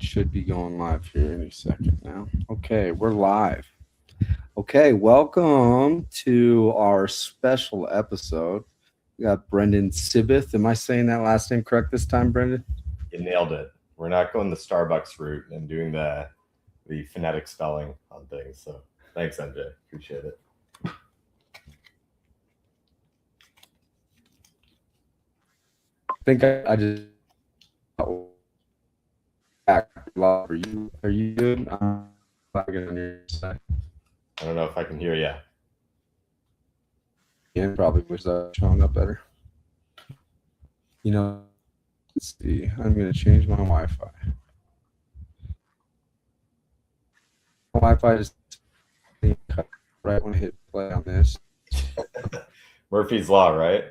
Should be going live here any second now. Okay, we're live. Okay, welcome to our special episode. We got Brendan Sibith. Am I saying that last name correct this time, Brendan? You nailed it. We're not going the Starbucks route and doing the phonetic spelling on things. So thanks, MJ. Appreciate it. I think I just back. Are you good? I'm lagging on your side. I don't know if I can hear you. Yeah, probably wish that was showing up better. Let's see. I'm gonna change my Wi-Fi. Wi-Fi just cut right when I hit play on this. Murphy's Law, right?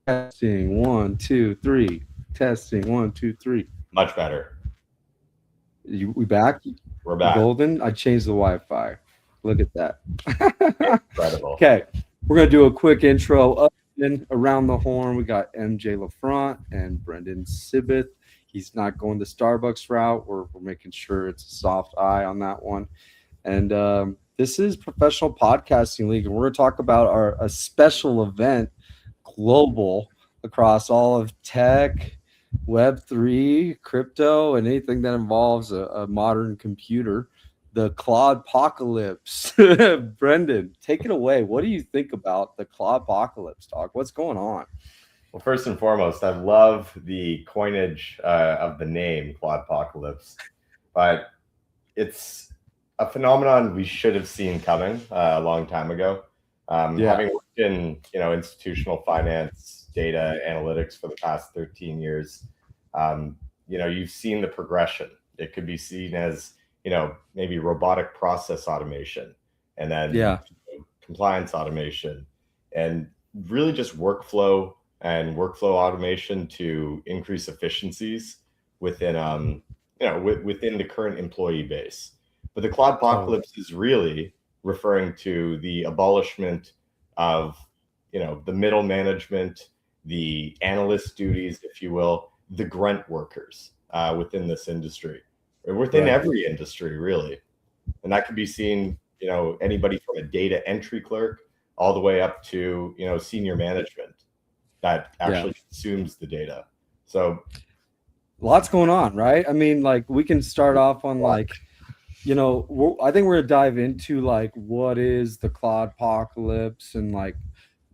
Testing 1, 2, 3. Testing 1, 2, 3. Much better. We back? We're back. Golden. I changed the Wi-Fi. Look at that. Incredible. Okay, we're gonna do a quick intro. Up and around the horn, we got MJ LaFront and Brendan Sibith. He's not going the Starbucks route. We're making sure it's a soft eye on that one. And this is Professional Podcasting League, and we're gonna talk about a special event, global, across all of tech, Web3, crypto, and anything that involves a modern computer, the Clawdpocalypse. Brendan, take it away. What do you think about the Clawdpocalypse, dog? What's going on? Well, first and foremost, I love the coinage of the name Clawdpocalypse, but it's a phenomenon we should have seen coming a long time ago. Having worked in institutional finance, data analytics for the past 13 years, you've seen the progression. It could be seen as maybe robotic process automation, and then compliance automation, and really just workflow automation to increase efficiencies within within the current employee base. But the Clawdpocalypse is really referring to the abolishment of the middle management, the analyst duties, if you will, the grunt workers within this industry, or within every industry, really. And that could be seen, anybody from a data entry clerk all the way up to, senior management that actually consumes the data. So lots going on, right? I mean, like, we can start off on I think we're gonna dive into what is the Clawdpocalypse, and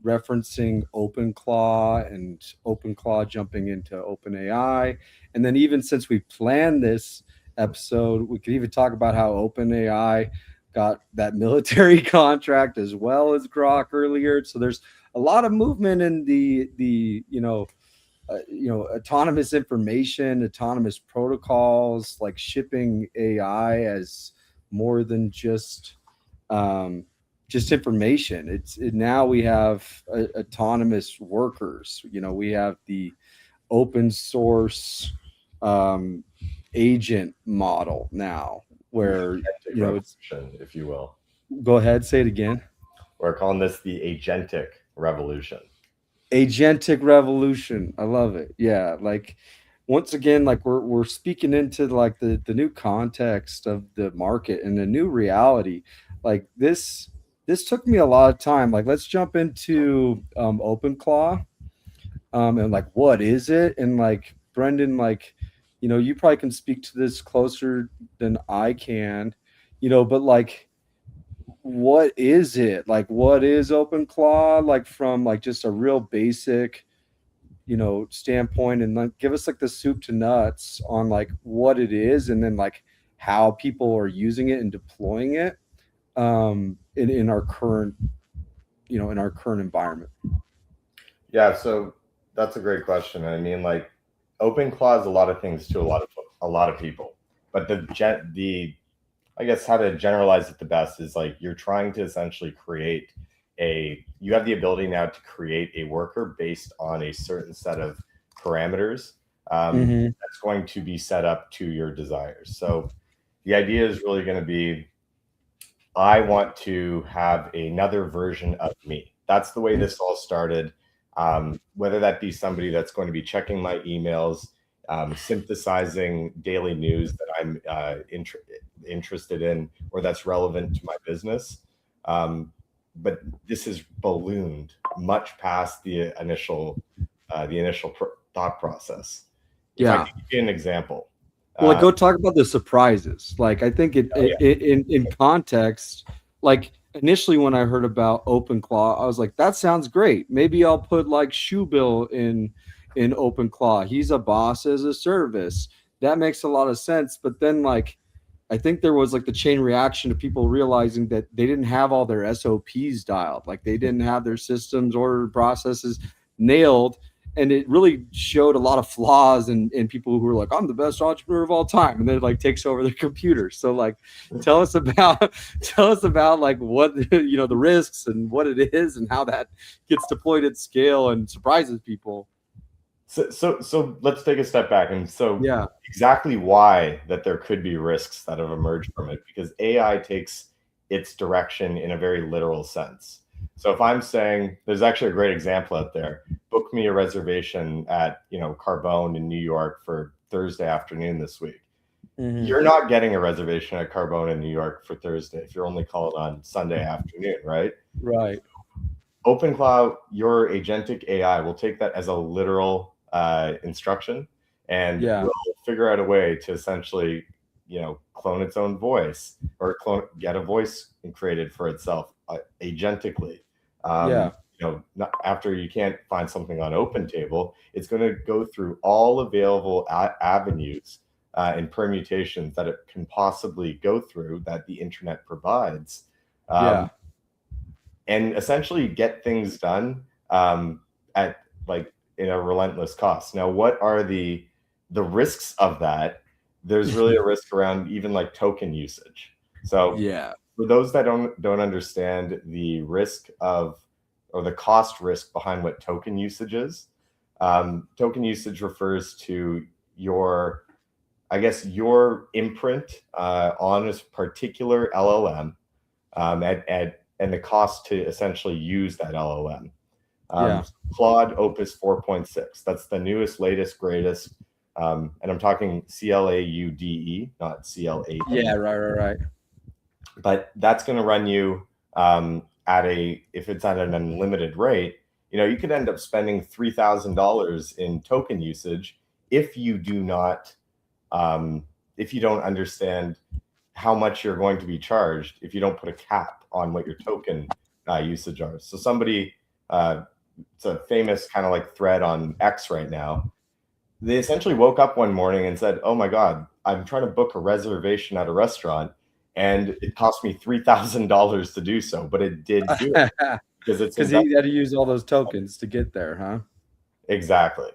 referencing OpenClaw and OpenClaw jumping into OpenAI. And then, even since we planned this episode, we could even talk about how OpenAI got that military contract as well as Grok earlier. So there's a lot of movement in the autonomous information, autonomous protocols, like shipping AI as more than just information. Now we have autonomous workers. We have the open source agent model now, where it's, if you will. Go ahead, say it again. We're calling this the agentic revolution. Agentic revolution. I love it. Yeah, once again, we're speaking into the new context of the market and the new reality. This took me a lot of time. Let's jump into OpenClaw, and what is it? And Brendan, you probably can speak to this closer than I can, but what is it? What is OpenClaw? From just a real basic, standpoint, and give us the soup to nuts on what it is, and then how people are using it and deploying it in our current environment. Yeah, so that's a great question. I mean, OpenClaw is a lot of things to a lot of people, but the I guess how to generalize it the best is you're trying to essentially you have the ability now to create a worker based on a certain set of parameters that's going to be set up to your desires. So the idea is really going to be, I want to have another version of me. That's the way this all started. Whether that be somebody that's going to be checking my emails, synthesizing daily news that I'm interested in or that's relevant to my business. But this has ballooned much past the initial thought process. If I Yeah. could give you an example, Well, like uh, go talk about the surprises. Like I think oh yeah, in context, like initially when I heard about OpenClaw, I was like, that sounds great. Maybe I'll put like Shoebill in OpenClaw. He's a boss as a service. That makes a lot of sense. But then like I think there was like the chain reaction of people realizing that they didn't have all their SOPs dialed, like they didn't have their systems, order processes nailed, and it really showed a lot of flaws in people who were like, I'm the best entrepreneur of all time, and then it like takes over the computer. So like tell us about tell us about like what the risks and what it is and how that gets deployed at scale and surprises people. so let's take a step back. And so Yeah. exactly why that there could be risks that have emerged from it, because AI takes its direction in a very literal sense. So if I'm saying, there's actually a great example out there, book me a reservation at, Carbone in New York for Thursday afternoon this week. Mm-hmm. You're not getting a reservation at Carbone in New York for Thursday if you're only calling on Sunday afternoon, right? Right. OpenCloud, your agentic AI will take that as a literal instruction and Yeah. will figure out a way to essentially, clone its own voice or get a voice created for itself agentically. Yeah. Not, after you can't find something on OpenTable, it's going to go through all available avenues and permutations that it can possibly go through that the internet provides. Yeah. Um, and essentially get things done at like in a relentless cost. Now, what are the risks of that? There's really a risk around even like token usage. So Yeah. for those that don't understand the risk of or the cost risk behind what token usage is, token usage refers to your, I guess, your imprint on a particular LLM and the cost to essentially use that LLM. Yeah. Claude Opus 4.6. That's the newest, latest, greatest. And I'm talking CLAUDE, not Yeah. CLADE. Right. Right. Right. But that's going to run you if it's at an unlimited rate, you could end up spending $3,000 in token usage if you do not, if you don't understand how much you're going to be charged if you don't put a cap on what your token usage are. So somebody, it's a famous kind of like thread on X right now. They essentially woke up one morning and said, "Oh my God, I'm trying to book a reservation at a restaurant, and it cost me $3,000 to do so, but it did do it because it's Because invested." he had to use all those tokens to get there, huh? Exactly.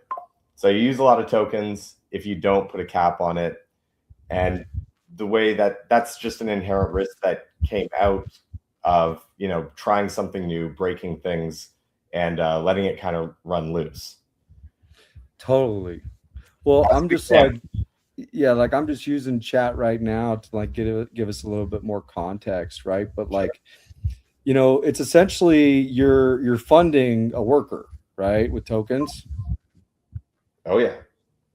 So you use a lot of tokens if you don't put a cap on it, and the way that's just an inherent risk that came out of trying something new, breaking things, and letting it kind of run loose. Totally. Well, That's I'm a big just like, example. yeah, like I'm just using chat right now to like give us a little bit more context, right? But Sure. like, it's essentially you're funding a worker, right, with tokens. Oh yeah.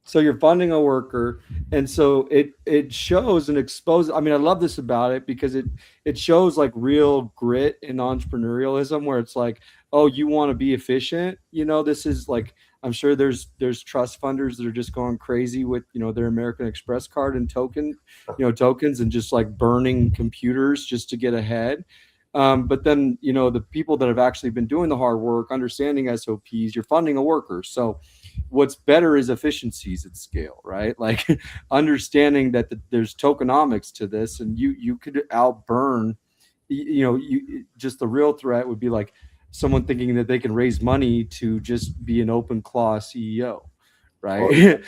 So you're funding a worker, and so it shows and exposes. I mean, I love this about it because it shows like real grit and entrepreneurialism, where it's like, oh, you want to be efficient. This is like, I'm sure there's trust funders that are just going crazy with their American Express card and tokens and just like burning computers just to get ahead. But then the people that have actually been doing the hard work, understanding SOPs, you're funding a worker, so what's better is efficiencies at scale, right? Like understanding that there's tokenomics to this, and you could outburn. You just the real threat would be like someone thinking that they can raise money to just be an open claw CEO, or right?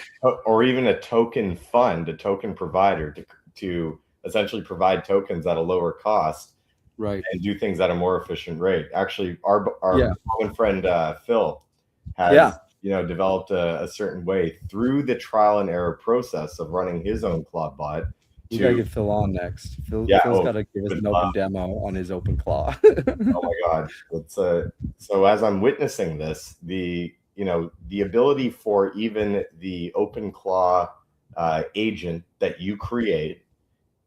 or even a token fund, a token provider to essentially provide tokens at a lower cost Right. and do things at a more efficient rate. Actually, our Yeah. common friend Phil Yeah. has developed a certain way through the trial and error process of running his own Claude bot. We gotta to get Phil on next. yeah, Phil's oh, got to give us would an open demo on his open claw. oh my God. It's so as I'm witnessing this, the ability for even the open claw agent that you create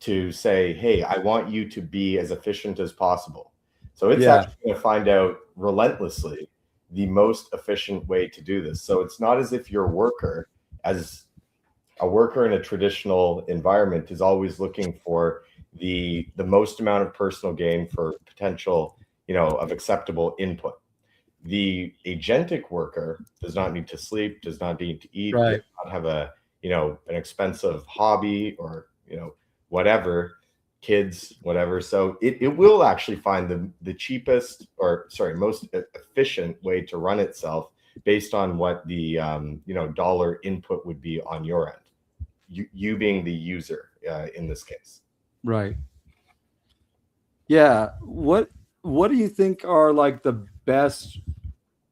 to say, hey, I want you to be as efficient as possible. So it's Yeah, actually going to find out relentlessly the most efficient way to do this. So it's not as if your worker, as a worker in a traditional environment, is always looking for the most amount of personal gain for potential, of acceptable input. The agentic worker does not need to sleep, does not need to eat, does right. not have an expensive hobby or, whatever, kids, whatever. So it will actually find the cheapest, or sorry, most efficient way to run itself based on what the, dollar input would be on your end. You being the user in this case. Right. Yeah. What do you think are like the best,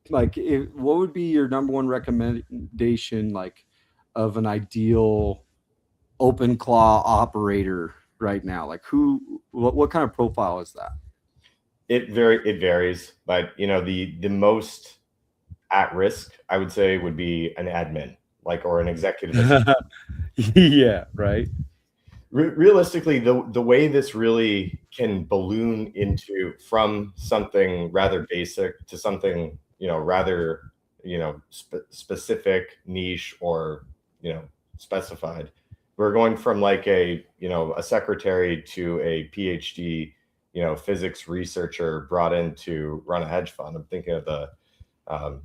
like what would be your number one recommendation, like, of an ideal open claw operator right now? Like, what kind of profile is that? It varies, but the most at risk, I would say, would be an admin, like, or an executive assistant. Yeah, right. Realistically, the way this really can balloon into from something rather basic to something rather specific, niche, or specified. We're going from like a secretary to a PhD physics researcher brought in to run a hedge fund. I'm thinking of the um,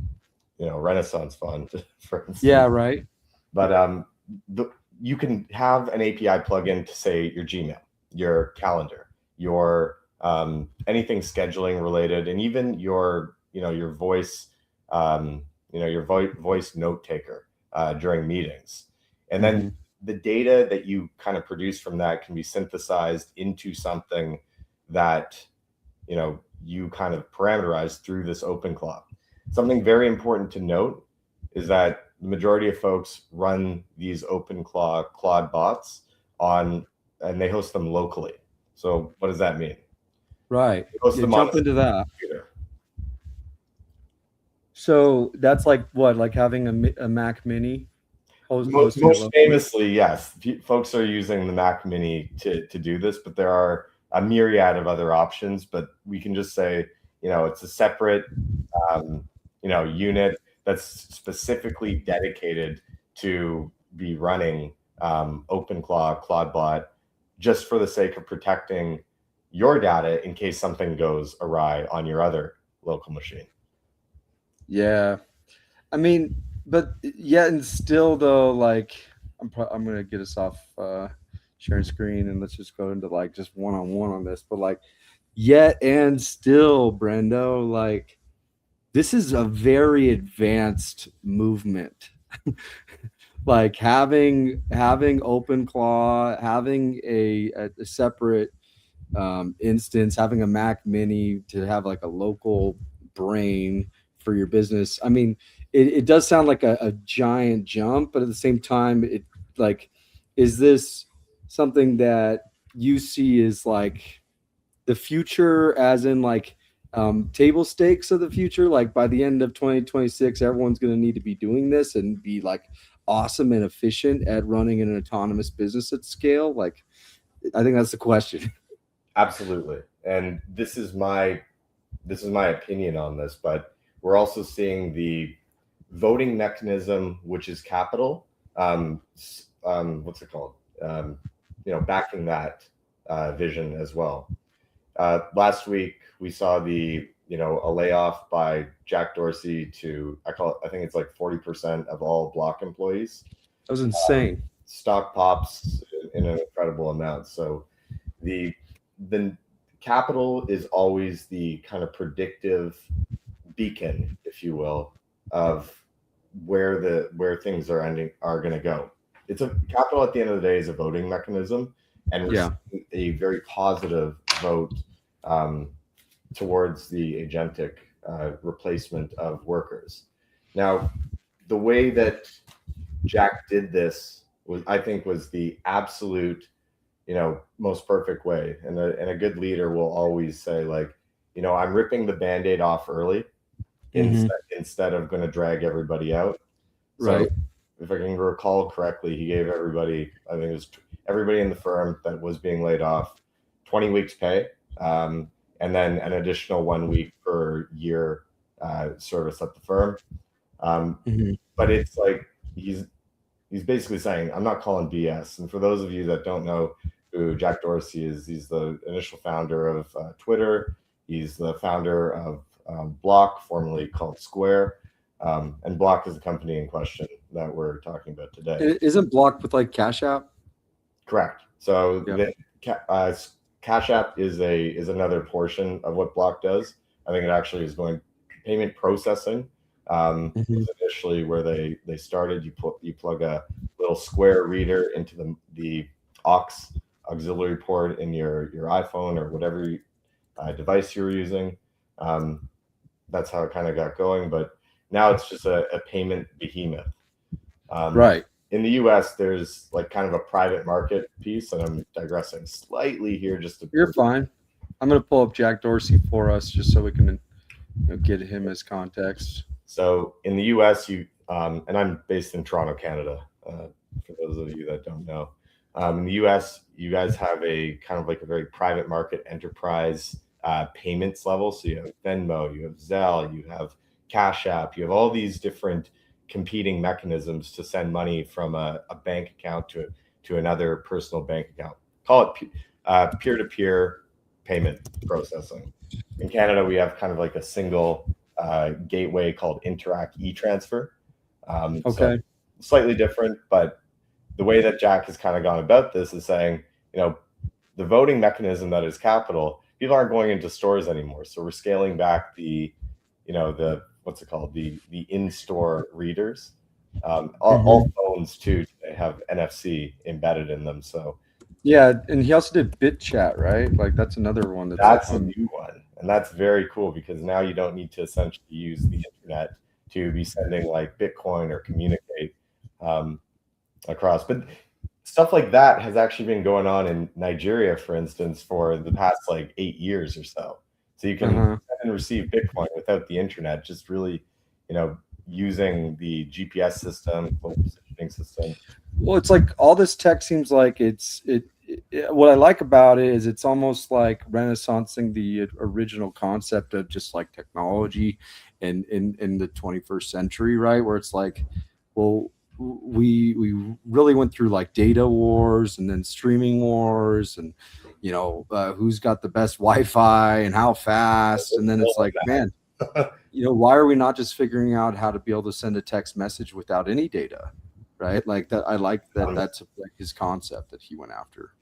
Renaissance fund, for Yeah, instance. right. But the, you can have an API plugin to say your Gmail, your calendar, your anything scheduling related, and even your voice, voice note taker during meetings. And then Hmm. the data that you kind of produce from that can be synthesized into something that you kind of parameterize through this open cloud. Something very important to note is that the majority of folks run these open Claude bots on, and they host them locally. So what does that mean? Right. They host Yeah, them on jump a into that. computer. So that's like what, like having a Mac Mini hosting it Most locally. famously, yes, folks are using the Mac Mini to do this, but there are a myriad of other options. But we can just say, it's a separate, unit that's specifically dedicated to be running OpenClaw, CloudBot, just for the sake of protecting your data in case something goes awry on your other local machine. Yeah. I mean, but yet and still though, like I'm gonna get us off sharing screen and let's just go into like just one on one on this. But like, yet and still, Brendo, like this is a very advanced movement. Like having open claw, having a separate instance, having a Mac Mini to have like a local brain for your business. I mean, it does sound like a giant jump, but at the same time, it like, is this something that you see as like the future, as in like table stakes of the future? Like by the end of 2026, everyone's going to need to be doing this and be like awesome and efficient at running an autonomous business at scale. Like, I think that's the question. Absolutely. And this is my opinion on this, but we're also seeing the voting mechanism, which is capital. What's it called? Backing that vision as well. Last week we saw a layoff by Jack Dorsey to, I think it's like 40% of all Block employees. That was insane. Stock pops in an incredible amount. So the the capital is always the kind of predictive beacon, if you will, of where things are going to go. It's a capital at the end of the day is a voting mechanism, and we're Yeah. seeing a very positive vote um, towards the agentic replacement of workers. Now, the way that Jack did this was, I think, was the absolute most perfect way. And a good leader will always say, like, I'm ripping the band-aid off early Hmm. instead of going to drag everybody out. So Right. if I can recall correctly, he gave everybody, I think it was everybody in the firm that was being laid off, 20 weeks pay, um, and then an additional 1 week per year service at the firm. Um, Hmm. but it's like he's he's basically saying, I'm not calling BS. And for those of you that don't know who Jack Dorsey is, he's the initial founder of Twitter. He's the founder of Block, formerly called Square. And Block is the company in question that we're talking about today. Isn't blocked with like Cash App? Correct. So Yeah. the Cash App is another portion of what Block does. I think it actually is going payment processing. Hmm. Was initially where they started. You plug a little Square reader into the aux auxiliary port in your iPhone or whatever device you were using. Um, that's how it kind of got going. But now it's just a payment behemoth. Um, Right. in the US, there's like kind of a private market piece, and I'm digressing slightly here just to You're fine. I'm gonna pull up Jack Dorsey for us just so we can get him as context. so in the US, and I'm based in Toronto, Canada, for those of you that don't know. In the US, you guys have a kind of like a very private market enterprise payments level. So you have Venmo, you have Zelle, you have Cash App, you have all these different competing mechanisms to send money from a bank account to another personal bank account. Call it peer-to-peer payment processing. In Canada, we have kind of like a single gateway called Interact e-transfer. So Okay. slightly different, but the way that Jack has kind of gone about this is saying, you know, the voting mechanism that is capital, people aren't going into stores anymore. So we're scaling back the what's it called, the in-store readers. All Hmm. phones too today have NFC embedded in them. So Yeah, and he also did Bit Chat, right? Like that's another one that's like that's a on. new one, and that's very cool because now you don't need to essentially use the internet to be sending like Bitcoin or communicate um, across. But stuff like that has actually been going on in Nigeria, for instance, for the past like 8 years or so. So you can Uh-huh. send and receive Bitcoin without the internet, just really, you know, using the GPS system, global positioning system. Well, it's like all this tech seems like what I like about it is it's almost like renaissancing the original concept of just like technology in the 21st century, right? Where it's like, well, we really went through like data wars and then streaming wars and who's got the best Wi-Fi and how fast, and then it's like, man, why are we not just figuring out how to be able to send a text message without any data, right? Like that. I like that. Um, That's like his concept that he went after.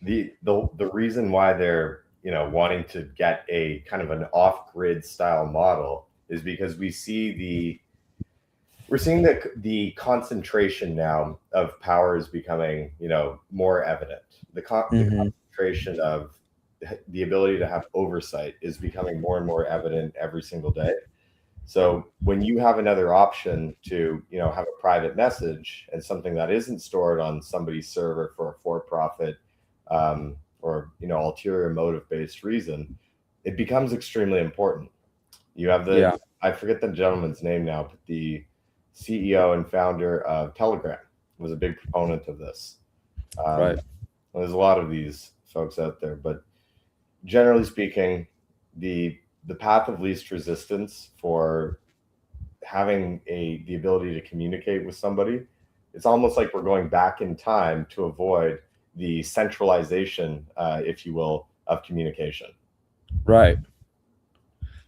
the reason why they're wanting to get a kind of an off grid style model is because we're seeing the concentration now of power is becoming more evident. The Hmm. concentration of the ability to have oversight is becoming more and more evident every single day. So when you have another option to have a private message and something that isn't stored on somebody's server for a for-profit or ulterior motive based reason, it becomes extremely important. You have Yeah. I forget the gentleman's name now, but the CEO and founder of Telegram was a big proponent of this. Um, Right. there's a lot of these folks out there, but generally speaking, the path of least resistance for having the ability to communicate with somebody, it's almost like we're going back in time to avoid the centralization, if you will, of communication. Right.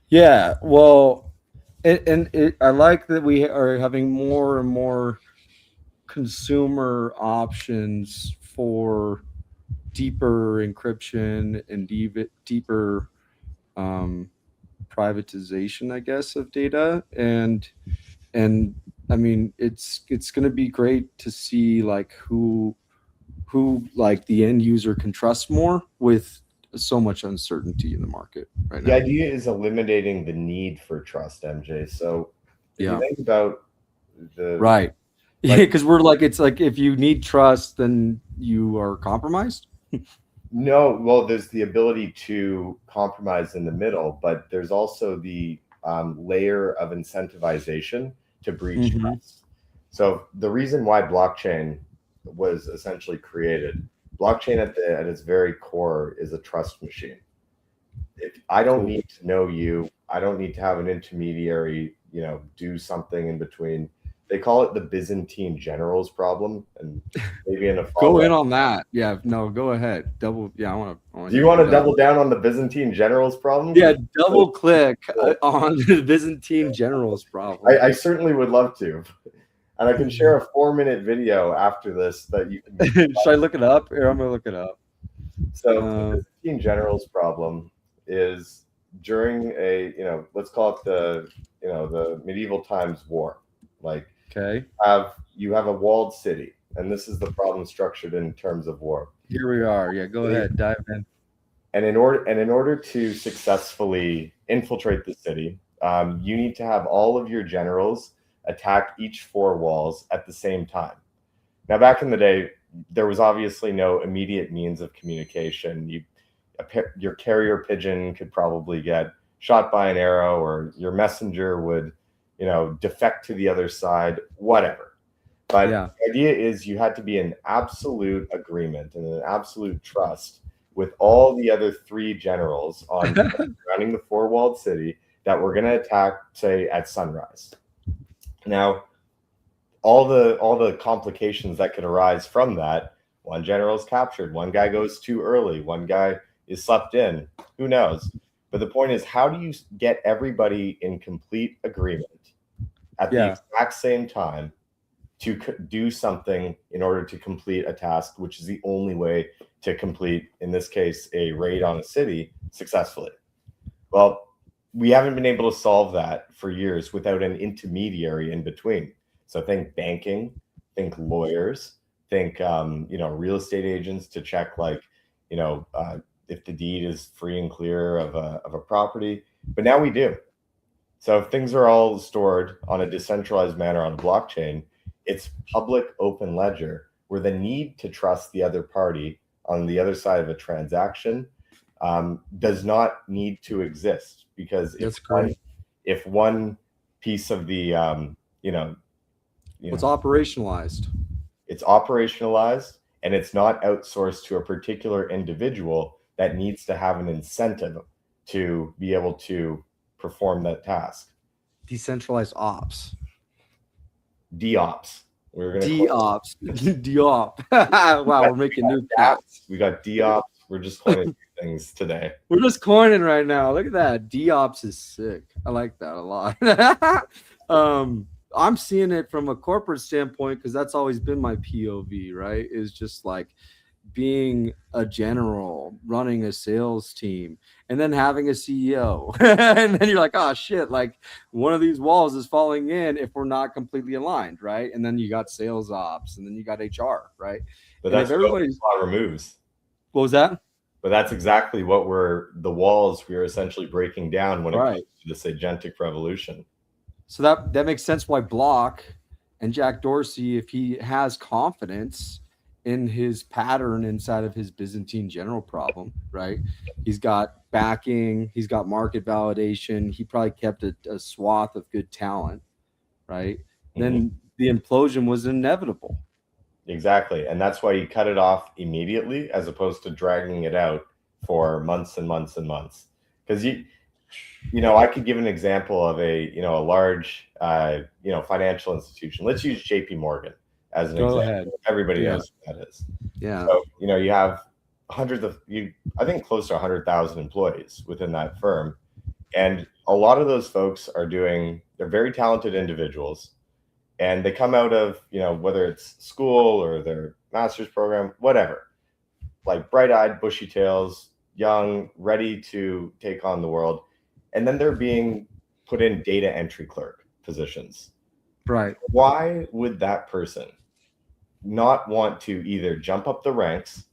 Yeah. Well, I like that we are having more and more consumer options for deeper encryption and deeper um, privatization, I guess, of data. And I mean, it's going to be great to see like who like the end user can trust more with so much uncertainty in the market right The now. idea is eliminating the need for trust, MJ. So if you Yeah. think about the Right. Yeah, like because we're like, it's like if you need trust, then you are compromised. No, well, there's the ability to compromise in the middle, but there's also the layer of incentivization to breach Hmm. trust. So the reason why blockchain was essentially created, blockchain at its very core is a trust machine. If I don't Cool. need to know you, I don't need to have an intermediary, do something in between. They call it the Byzantine generals problem, and maybe in a Go follow in up. on that. Yeah, no, go ahead. Double. Yeah, I want Do to you hear want you to double. double down on the Byzantine generals problem? Yeah, Because double click on the Byzantine generals problem. I certainly would love to. And I can share a 4-minute video after this that you can. Should I look it up? Here, I'm gonna look it up. So the Uh, Byzantine generals problem is during let's call it the medieval times war. Like okay, you have a walled city, and this is the problem structured in terms of war. here we are. Yeah, go ahead, dive in. And in order to successfully infiltrate the city, you need to have all of your generals attack each four walls at the same time. Now, back in the day, there was obviously no immediate means of communication. Your carrier pigeon could probably get shot by an arrow, or your messenger would, defect to the other side, whatever. But Yeah, the idea is you had to be in absolute agreement and an absolute trust with all the other three generals on surrounding the four-walled city that were going to attack, say, at sunrise. Now, all the complications that could arise from that, one general is captured, one guy goes too early, one guy is slept in, who knows? But the point is, how do you get everybody in complete agreement at the yeah, exact same time to do something in order to complete a task, which is the only way to complete, in this case, a raid on a city successfully? Well, we haven't been able to solve that for years without an intermediary in between. So think banking, think lawyers, think real estate agents to check if the deed is free and clear of a property. But now we do. So if things are all stored on a decentralized manner on a blockchain, it's public open ledger where the need to trust the other party on the other side of a transaction does not need to exist, because if that's one great. if one piece of the you know you What's know operationalized? it's operationalized and it's not outsourced to a particular individual that needs to have an incentive to be able to perform that task. Decentralized ops. DOps. We were going to D coin. ops. D op. Wow, we're making new DApps. cats. We got DOps. We're just coining things today. We're just coining right now. Look at that. D ops is sick. I like that a lot. I'm seeing it from a corporate standpoint because that's always been my POV, right? Is just like being a general, running a sales team, and then having a CEO. And then you're like, oh shit, like one of these walls is falling in if we're not completely aligned, right? And then you got sales ops, and then you got HR, right? But And if that's what everybody's, law removes. what was that? But that's exactly what the walls we're essentially breaking down when it comes Right. to this agentic revolution. So that makes sense why Block and Jack Dorsey, if he has confidence in his pattern inside of his Byzantine general problem, right? He's got backing, he's got market validation, he probably kept a swath of good talent, right? Mhm. Then the implosion was inevitable. Exactly. And that's why you cut it off immediately as opposed to dragging it out for months and months and months. Because I could give an example of a large, financial institution. Let's use JP Morgan as an Go example. ahead. Everybody Yeah. knows who that is. Yeah. So, you have I think close to 100,000 employees within that firm. And a lot of those folks they're very talented individuals, and they come out of, whether it's school or their master's program, whatever, like bright-eyed, bushy tails, young, ready to take on the world. And then they're being put in data entry clerk positions. Right. Why would that person not want to either jump up the ranks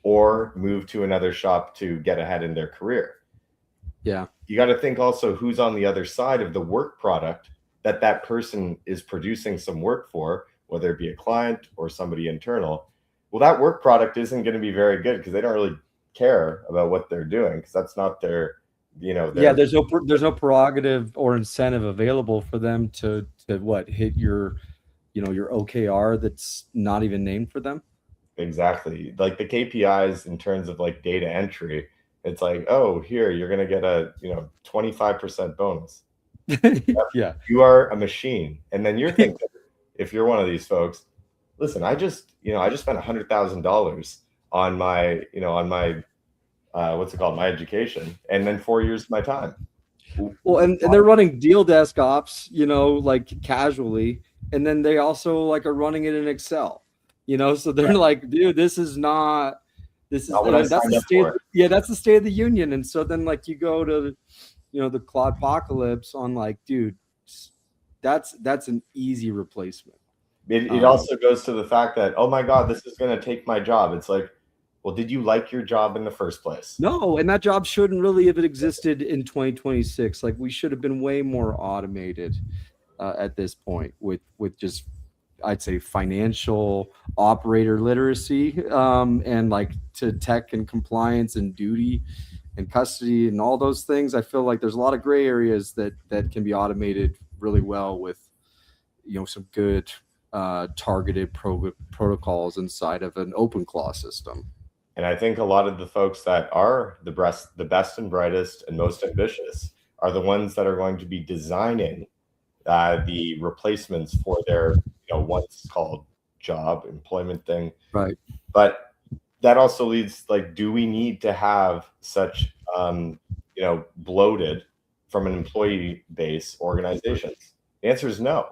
or move to another shop to get ahead in their career? Yeah. You got to think also who's on the other side of the work product that person is producing some work for, whether it be a client or somebody internal. well, that work product isn't going to be very good because they don't really care about what they're doing, because that's not their, Yeah, their. there's no prerogative or incentive available for them to what hit your your OKR that's not even named for them. Exactly. Like the KPIs in terms of like data entry, it's like, oh, here, you're going to get a, 25% bonus. Yeah. You are a machine. And then you're thinking, if you're one of these folks, listen, I just spent $100,000 on my, what's it called? My education, and then 4 years of my time. Well, and they're running deal desk ops, like casually, and then they also like are running it in Excel, so they're Right. like, dude, this is not, this is, Not what I that's signed the up state, for. yeah, that's the state of the union. And so then like you go to, the Clawdpocalypse on like, dude, that's an easy replacement. It Um, also goes to the fact that, oh my God, this is going to take my job. It's like, well, did you like your job in the first place? no, and that job shouldn't really have existed in 2026. Like we should have been way more automated at this point with just I'd say financial operator literacy, and like to tech and compliance and duty and custody and all those things. I feel like there's a lot of gray areas that can be automated really well with some good targeted protocols inside of an open claw system. And I think a lot of the folks that are the best and brightest and most ambitious are the ones that are going to be designing the replacements for their, once called job employment thing. Right. But that also leads, like, do we need to have such, bloated from an employee base organizations? The answer is no.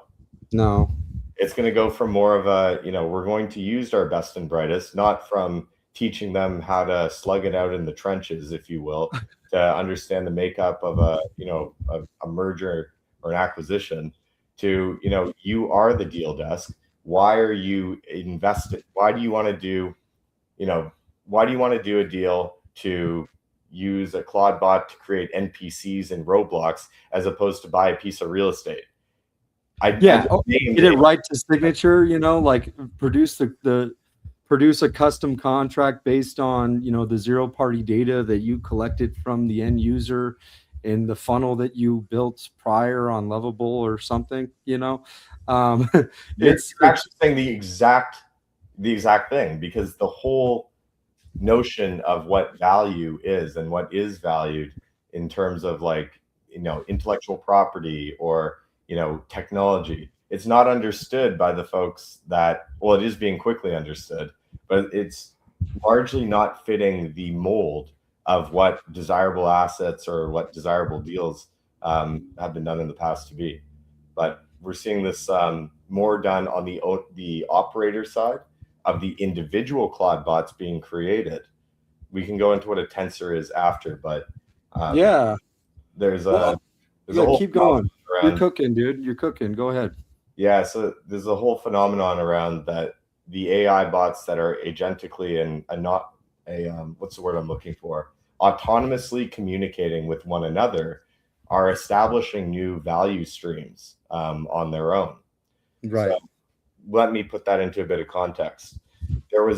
No. It's going to go from more of a, we're going to use our best and brightest, not from teaching them how to slug it out in the trenches, if you will, to understand the makeup of a merger or an acquisition, to, you are the deal desk. Why are you invested? Why do you want to do, why do you want to do a deal to use a Claude bot to create NPCs in Roblox as opposed to buy a piece of real estate? Yeah, get it right to signature. Like produce a custom contract based on the zero party data that you collected from the end user in the funnel that you built prior on Lovable or something. Um, You're it's actually saying the exact thing, because the whole notion of what value is and what is valued in terms of, like, intellectual property or, technology, it's not understood by the folks that, well, it is being quickly understood, but it's largely not fitting the mold of what desirable assets or what desirable deals have been done in the past to be. But we're seeing this more done on the operator side of the individual Claude bots being created. We can go into what a tensor is after, but yeah. there's Well, a there's a yeah. whole Keep phenomenon going. You're around. cooking, dude. You're cooking. Go ahead. Yeah, so there's a whole phenomenon around that, the AI bots that are agentically and not a what's the word I'm looking for? Autonomously communicating with one another are establishing new value streams on their own. So Right. let me put that into a bit of context. There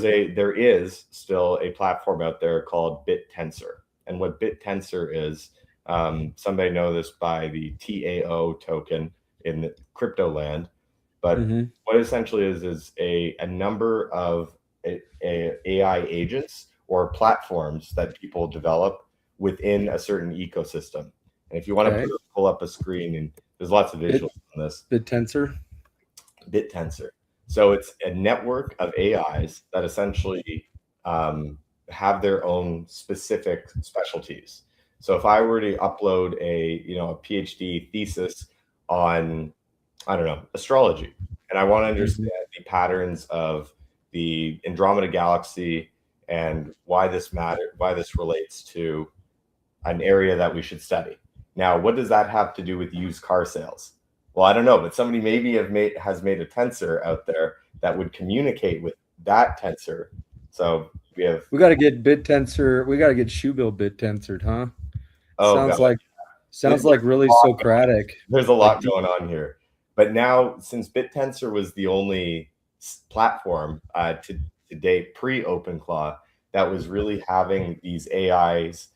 is still a platform out there called BitTensor, and what BitTensor is, somebody know this by the TAO token in the crypto land, but Mm-hmm. what it essentially is a number of AI agents or platforms that people develop within a certain ecosystem. And if you want Okay. to pull up a screen, and there's lots of Bit visuals on this, bit tensor. BitTensor. So it's a network of AIs that essentially have their own specific specialties. So if I were to upload a PhD thesis on, I don't know, astrology, and I want to Mhm. understand the patterns of the Andromeda galaxy and why this relates to an area that we should study. Now, what does that have to do with used car sales? Well, I don't know, but somebody maybe has made a tensor out there that would communicate with that tensor. So we have, We got to get bit tensor. We got to get shoebill bit tensored, huh? oh Sounds god, like there's sounds like really a lot, Socratic. there's a Like lot going on here. But now, since BitTensor was the only platform to to date pre OpenClaw that was really having these AIs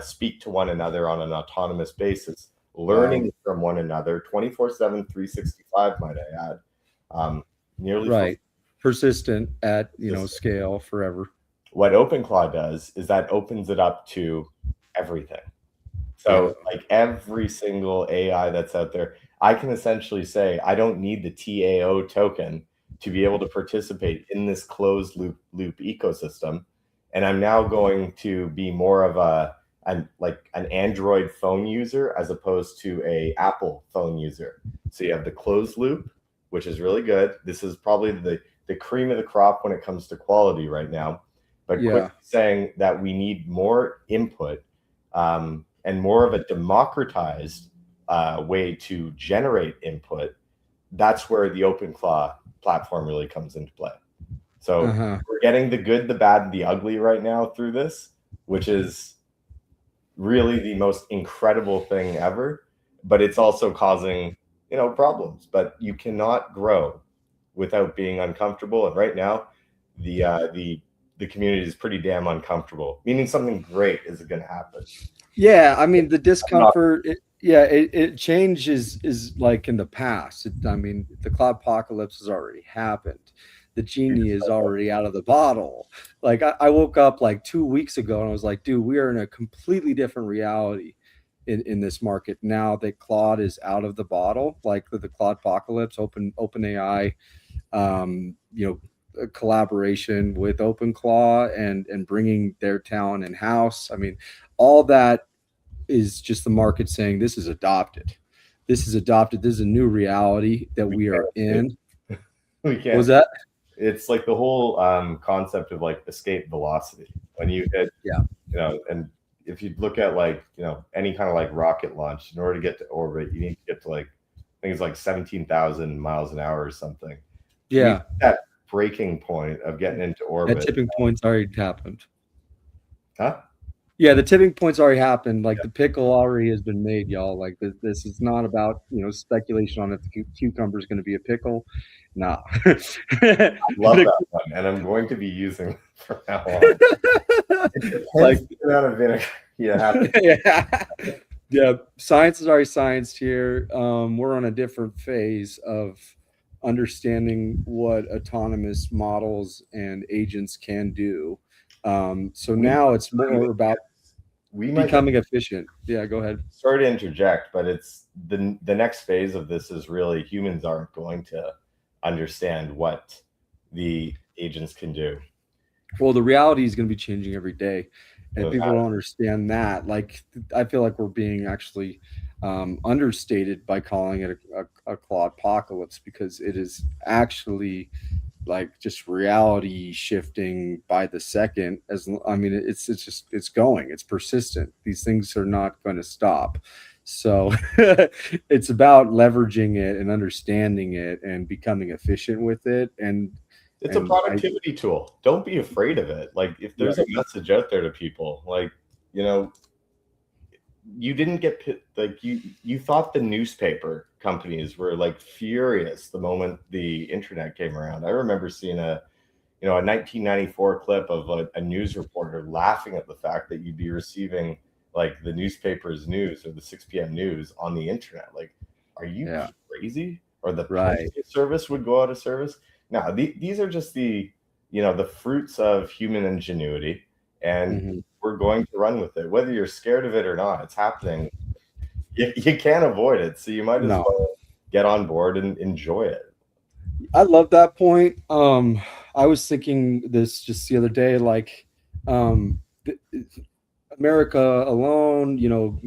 speak to one another on an autonomous basis, Wow. learning from one another 24/7, 365, might I add, nearly for Right. Persistent at, persistence. scale forever. What OpenClaw does is that opens it up to everything. Yeah. So, like every single AI that's out there, I can essentially say I don't need the TAO token to be able to participate in this closed loop ecosystem, and I'm now going to be more of an Android phone user as opposed to a Apple phone user. So you have the closed loop, which is really good. This is probably the cream of the crop when it comes to quality right now. But quickly Yeah. saying that we need more input and more of a democratized way to generate input, that's where the OpenClaw platform really comes into play. So Uh-huh. we're getting the good, the bad, and the ugly right now through this, which is really the most incredible thing ever. But it's also causing, problems. But you cannot grow without being uncomfortable. And right now, the uh, the the community is pretty damn uncomfortable, meaning something great is going to happen. Yeah, I mean the I'm not discomfort. Yeah, it change is like in the past. I mean the cloud apocalypse has already happened. The genie is already out of the bottle. Like I woke up like 2 weeks ago and I was like, dude, we are in a completely different reality in this market now that Claude is out of the bottle. Like the cloud apocalypse, open AI, a collaboration with OpenClaw and bringing their talent in house. I mean, all that is just the market saying this is adopted. This is adopted. This is a new reality that we we can't are escape. in. We What was can't. that? It's like the whole concept of like escape velocity when you hit, Yeah. and if you look at like any kind of like rocket launch, in order to get to orbit, you need to get to like things like 17,000 miles an hour or something. We Yeah. that breaking point of getting into That orbit, tipping point's already happened. huh? Yeah, the tipping point's already happened. Like the pickle already has been made, y'all. Like this is not about speculation on if the cucumber is going to be a pickle. Nah. Love The- that one, and I'm going to be using it from now on. It depends like on the amount of vinegar you have. yeah. Yeah, science is already science here. We're on a different phase of understanding what autonomous models and agents can do. So We now it's more about we might get. becoming efficient. Yeah, go ahead. Sorry to interject, but it's the next phase of this is really humans aren't going to understand what the agents can do. Well, the reality is going to be changing every day, and So people don't understand that. Like, I feel like we're being actually understated by calling it a Claude apocalypse because it is actually like just reality shifting by the second. I mean, it's just it's going, it's persistent. These things are not going to stop. So it's about leveraging it and understanding it and becoming efficient with it. it's a And I productivity tool. Don't be afraid of it. Like if there's a right, message out there to people, like you know, you didn't get like you thought the newspaper companies were like furious the moment the internet came around. I remember seeing a 1994 clip of a news reporter laughing at the fact that you'd be receiving like the newspaper's news or the 6 p.m. news on the internet. Like, are you yeah, crazy? Or the right. postal service would go out of service. Now, these are just the fruits of human ingenuity, and Hmm. we're going to run with it, whether you're scared of it or not. It's happening. You can't avoid it, so you might as No, well get on board and enjoy it. I love that point. I was thinking this just the other day, like, th- America alone,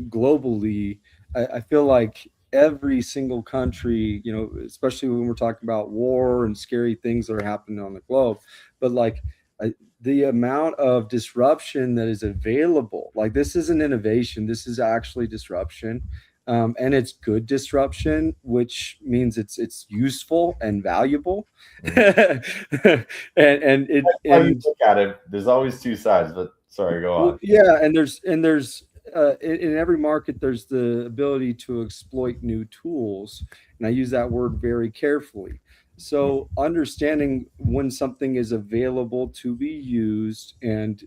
globally, I feel like every single country, especially when we're talking about war and scary things that are happening on the globe, but like I, the amount of disruption that is available, like this isn't innovation, this is actually disruption. And it's good disruption, which means it's useful and valuable, Mhm. and How you and look at it, there's always two sides. But sorry, go well, on. yeah, and there's in every market there's the ability to exploit new tools, and I use that word very carefully. So understanding when something is available to be used, and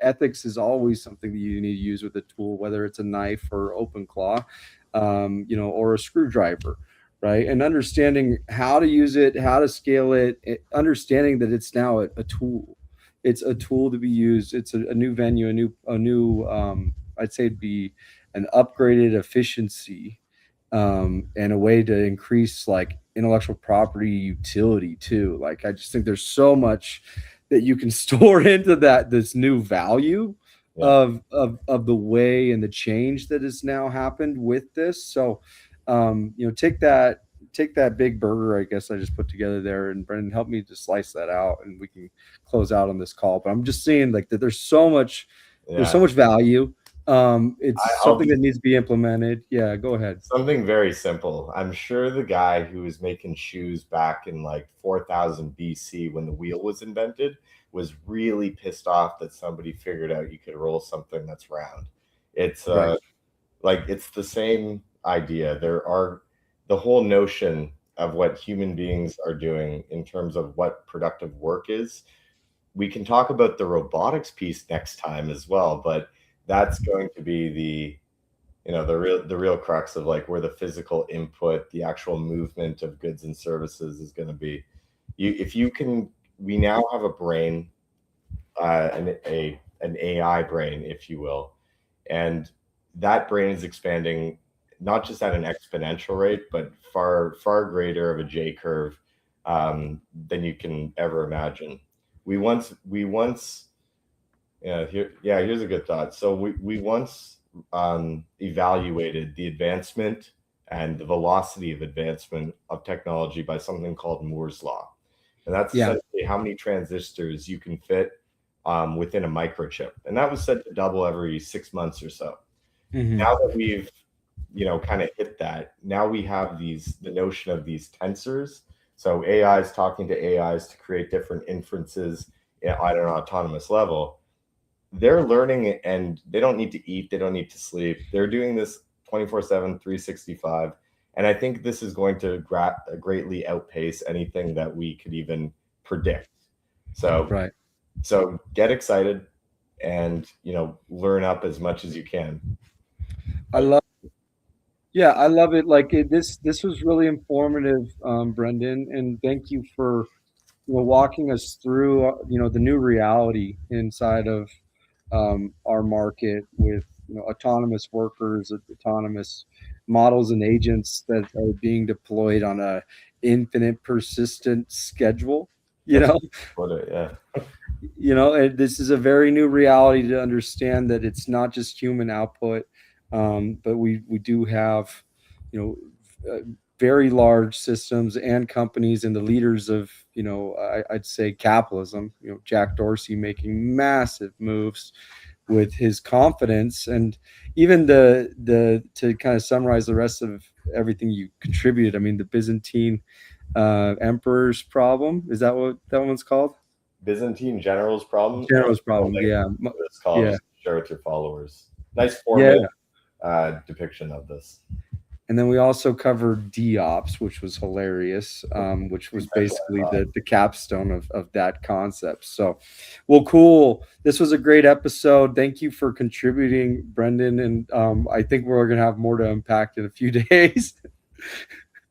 ethics is always something that you need to use with a tool, whether it's a knife or open claw, or a screwdriver, right? And understanding how to use it, how to scale it, understanding that it's now a tool. It's a tool to be used. It's a new venue, a new I'd say it'd be an upgraded efficiency, and a way to increase like intellectual property utility too. Like I just think there's so much that you can store into that this new value Yeah. of the way and the change that has now happened with this. So take that big burger I guess I just put together there, and Brendan help me to slice that out and we can close out on this call. But I'm just seeing like that there's so Yeah. much value. It's I'll something be that needs to be implemented. Yeah, go ahead. something very simple. I'm sure the guy who was making shoes back in like 4000 BC when the wheel was invented was really pissed off that somebody figured out you could roll something that's round. It's Right. like it's the same idea. There are the whole notion of what human beings are doing in terms of what productive work is. We can talk about the robotics piece next time as well, but that's going to be the real crux of like where the physical input, the actual movement of goods and services is going to be. If you can, we now have a brain, an AI brain, if you will, and that brain is expanding not just at an exponential rate, but far greater of a J curve than you can ever imagine. We once here's a good thought. So we once evaluated the advancement and the velocity of advancement of technology by something called Moore's law, and that's Yeah. essentially how many transistors you can fit within a microchip, and that was said to double every 6 months or so. Hmm. Now that we've kind of hit that, now we have the notion of these tensors. So AIs talking to AIs to create different inferences at an autonomous level. They're learning and they don't need to eat, they don't need to sleep. They're doing this 24/7, 365. And I think this is going to greatly outpace anything that we could even predict. So Right. so get excited and learn up as much as you can. I love. Yeah, I love it. Like this was really informative, Brendan, and thank you for walking us through the new reality inside of our market with autonomous workers, autonomous models and agents that are being deployed on a infinite persistent schedule. You That's know, what it, yeah. and this is a very new reality to understand that it's not just human output, but we do have you know very large systems and companies and the leaders of I'd say capitalism, Jack Dorsey making massive moves with his confidence, and even the to kind of summarize the rest of everything you contributed. I mean, the Byzantine emperor's problem, is that what that one's called? Byzantine general's problem. General's I'll problem, link yeah. to this call Yeah, just to share with your followers. Nice 4 minute yeah. depiction of this. And then we also covered DOPS, which was hilarious, which was Exactly what I basically thought. the capstone of that concept. So, well, cool. This was a great episode. Thank you for contributing, Brendan. And I think we're going to have more to unpack in a few days.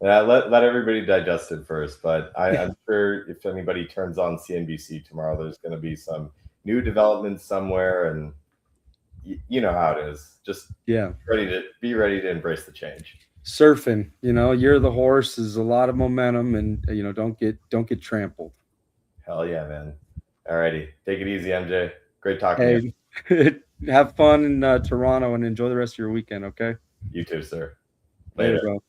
Yeah, let everybody digest it first. But I'm sure if anybody turns on CNBC tomorrow, there's going to be some new developments somewhere, and you know how it is. Just Yeah. be ready to embrace the change. Surfing, you're the horse, is a lot of momentum, and don't get trampled. Hell yeah, man. Alrighty, take it easy, MJ. Great talking to you. Hey, have fun in Toronto and enjoy the rest of your weekend. Okay. You too, sir. Later, Later. bro.